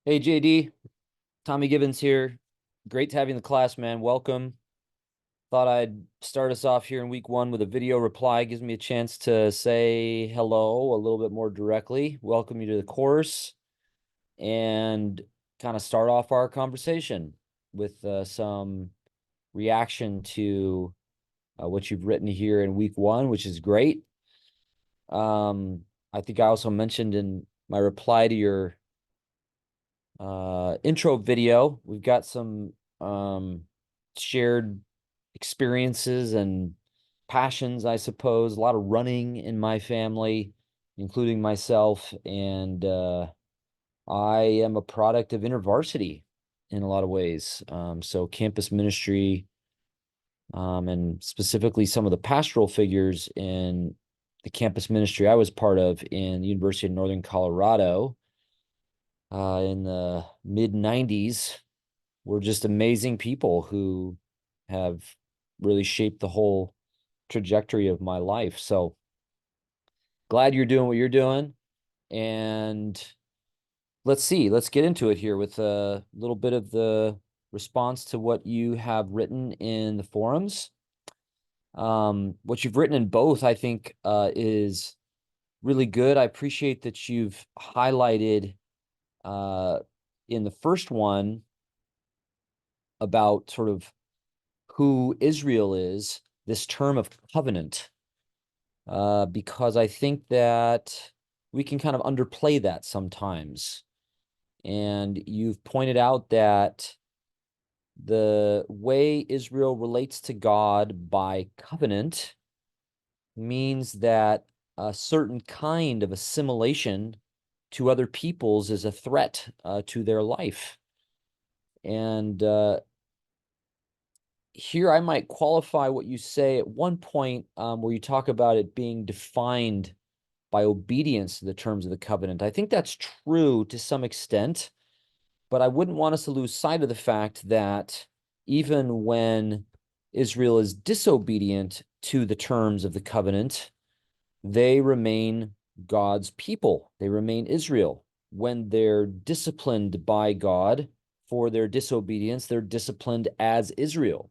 Hey JD, Tommy Gibbons here. Great to have you in the class, man. Welcome. Thought I'd start us off here in week one with a video reply. Gives me a chance to say hello a little bit more directly, welcome you to the course, and kind of start off our conversation with some reaction to what you've written here in week one, which is great. I think I also mentioned in my reply to your intro video. We've got some shared experiences and passions, I suppose. A lot of running in my family, including myself, and I am a product of InterVarsity in a lot of ways. So campus ministry, and specifically some of the pastoral figures in the campus ministry I was part of in the University of Northern Colorado in the mid 90s were just amazing people who have really shaped the whole trajectory of my life. So glad you're doing what you're doing. And let's get into it here with a little bit of the response to what you have written in the forums. What you've written in both, I think, is really good. I appreciate that you've highlighted uh, in the first one about sort of who Israel is, this term of covenant, because I think that we can kind of underplay that sometimes. And you've pointed out that the way Israel relates to God by covenant means that a certain kind of assimilation to other peoples is a threat to their life. And here I might qualify what you say at one point where you talk about it being defined by obedience to the terms of the covenant. I think that's true to some extent, but I wouldn't want us to lose sight of the fact that even when Israel is disobedient to the terms of the covenant, they remain God's people. They remain Israel. When they're disciplined by God for their disobedience, they're disciplined as Israel.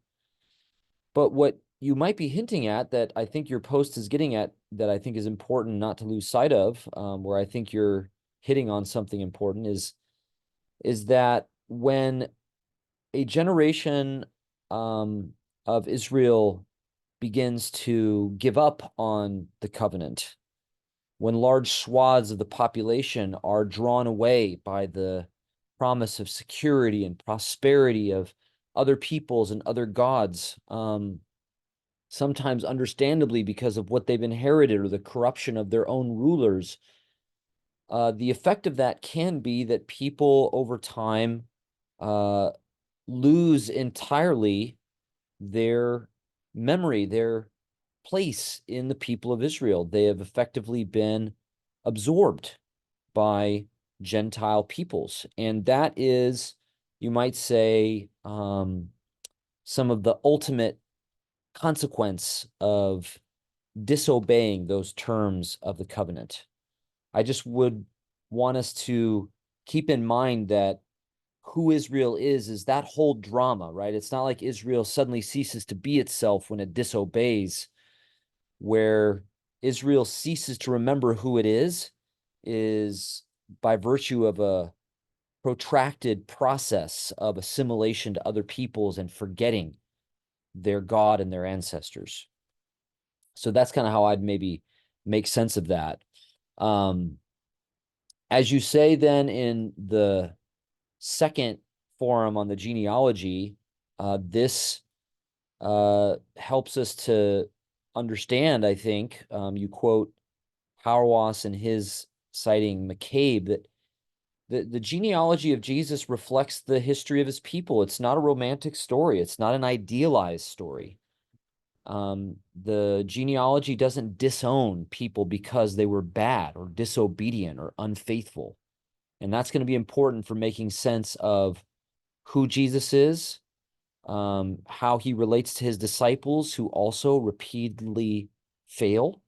But what you might be hinting at that I think your post is getting at that I think is important not to lose sight of, where I think you're hitting on something important is that when a generation of Israel begins to give up on the covenant, when large swaths of the population are drawn away by the promise of security and prosperity of other peoples and other gods, sometimes understandably because of what they've inherited or the corruption of their own rulers. The effect of that can be that people over time uh, lose entirely their memory, their place in the people of Israel. They have effectively been absorbed by Gentile peoples. And that is, you might say, some of the ultimate consequence of disobeying those terms of the covenant. I just would want us to keep in mind that who Israel is that whole drama, right? It's not like Israel suddenly ceases to be itself when it disobeys, where Israel ceases to remember who it is by virtue of a protracted process of assimilation to other peoples and forgetting their God and their ancestors. So that's kind of how I'd maybe make sense of that. Um, as you say, then in the second forum on the genealogy, this helps us to understand, I think. You quote Hauerwas in his citing McCabe that the genealogy of Jesus reflects the history of his people. It's not a romantic story. It's not an idealized story. The genealogy doesn't disown people because they were bad or disobedient or unfaithful. And that's going to be important for making sense of who Jesus is, how he relates to his disciples who also repeatedly fail.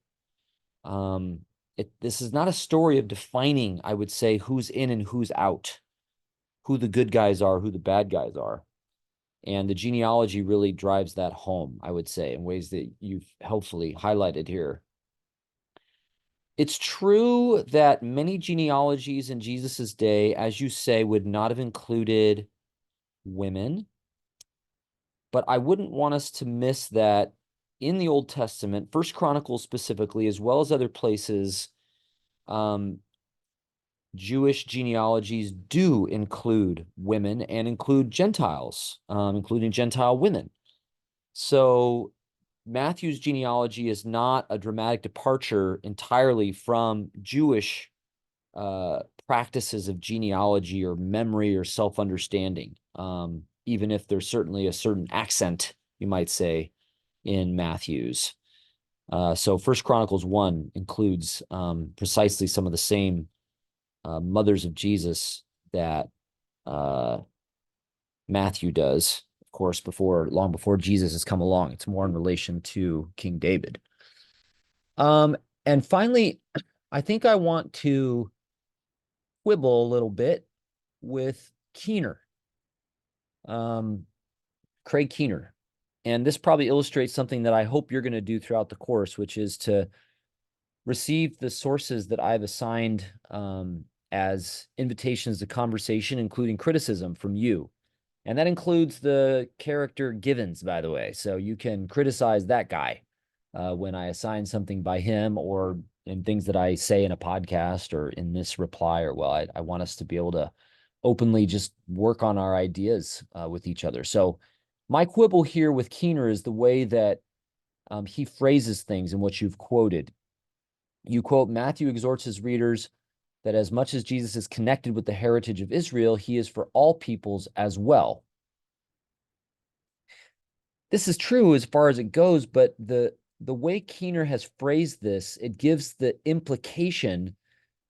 This is not a story of defining, I would say, who's in and who's out. who the good guys are, who the bad guys are. And the genealogy really drives that home, I would say, in ways that you've helpfully highlighted here. It's true that many genealogies in Jesus's day, as you say, would not have included women. But I wouldn't want us to miss that in the Old Testament, First Chronicles specifically, as well as other places, Jewish genealogies do include women and include Gentiles, including Gentile women. So Matthew's genealogy is not a dramatic departure entirely from Jewish practices of genealogy or memory or self-understanding, even if there's certainly a certain accent, you might say, in Matthew's. So First Chronicles 1 includes precisely some of the same mothers of Jesus that Matthew does, of course, long before Jesus has come along. It's more in relation to King David. And finally, I think I want to quibble a little bit with Keener, Craig Keener. And this probably illustrates something that I hope you're going to do throughout the course, which is to receive the sources that I've assigned as invitations to conversation, including criticism from you. And that includes the character Givens, by the way. So you can criticize that guy when I assign something by him, or in things that I say in a podcast or in this reply, or I want us to be able to openly just work on our ideas with each other. So my quibble here with Keener is the way that he phrases things in what you've quoted. You quote, Matthew exhorts his readers that as much as Jesus is connected with the heritage of Israel, he is for all peoples as well. This is true as far as it goes, but the way Keener has phrased this, it gives the implication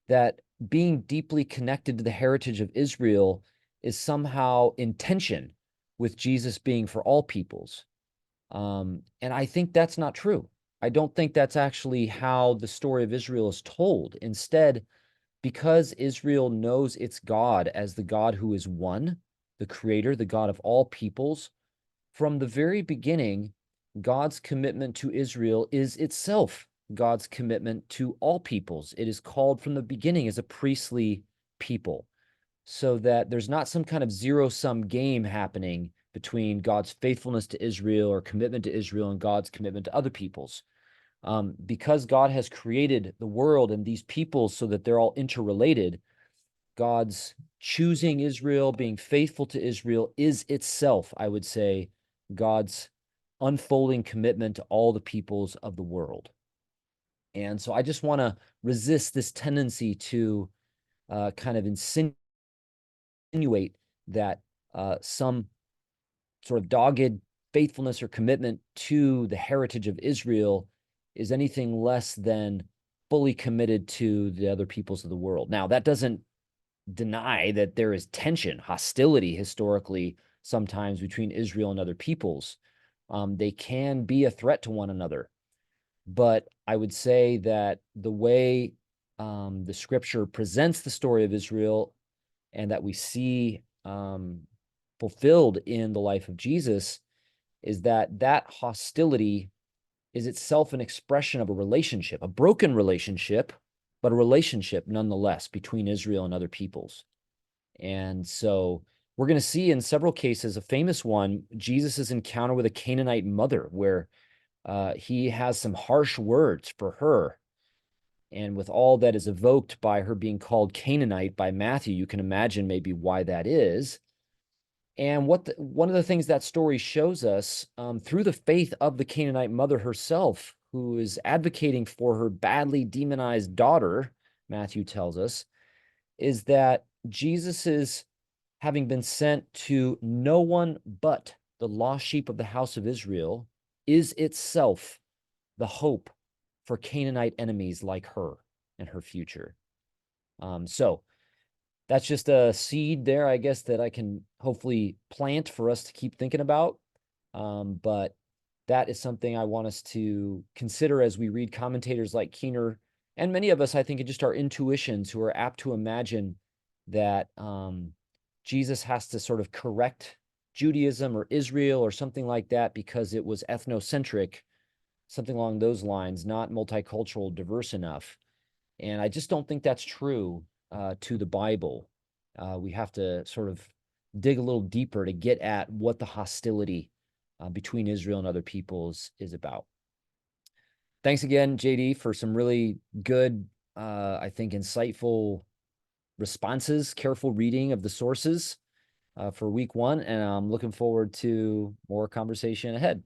that being deeply connected to the heritage of Israel is somehow in tension with Jesus being for all peoples. And I think that's not true. I don't think that's actually how the story of Israel is told. Instead, because Israel knows its God as the God who is one, the creator, the God of all peoples, from the very beginning, God's commitment to Israel is itself God's commitment to all peoples. It is called from the beginning as a priestly people, so that there's not some kind of zero-sum game happening between God's faithfulness to Israel or commitment to Israel and God's commitment to other peoples. Because God has created the world and these peoples so that they're all interrelated, God's choosing Israel, being faithful to Israel, is itself, I would say, God's unfolding commitment to all the peoples of the world. And so I just want to resist this tendency to kind of insinuate that some sort of dogged faithfulness or commitment to the heritage of Israel is anything less than fully committed to the other peoples of the world. Now, that doesn't deny that there is tension, hostility historically sometimes between Israel and other peoples. They can be a threat to one another. But I would say that the way the scripture presents the story of Israel and that we see fulfilled in the life of Jesus is that hostility is itself an expression of a relationship, a broken relationship, but a relationship nonetheless between Israel and other peoples. And so we're going to see in several cases, a famous one, Jesus's encounter with a Canaanite mother, where he has some harsh words for her. And with all that is evoked by her being called Canaanite by Matthew, you can imagine maybe why that is. And one of the things that story shows us through the faith of the Canaanite mother herself, who is advocating for her badly demonized daughter, Matthew tells us, is that Jesus is having been sent to no one but the lost sheep of the house of Israel, is itself the hope for Canaanite enemies like her and her future. So that's just a seed there, I guess, that I can hopefully plant for us to keep thinking about. But that is something I want us to consider as we read commentators like Keener, and many of us, I think, just our intuitions who are apt to imagine that Jesus has to sort of correct Judaism or Israel or something like that because it was ethnocentric, something along those lines, not multicultural, diverse enough. And I just don't think that's true to the Bible. We have to sort of dig a little deeper to get at what the hostility between Israel and other peoples is about. Thanks again, JD, for some really good, I think, insightful responses, careful reading of the sources for week one. And I'm looking forward to more conversation ahead.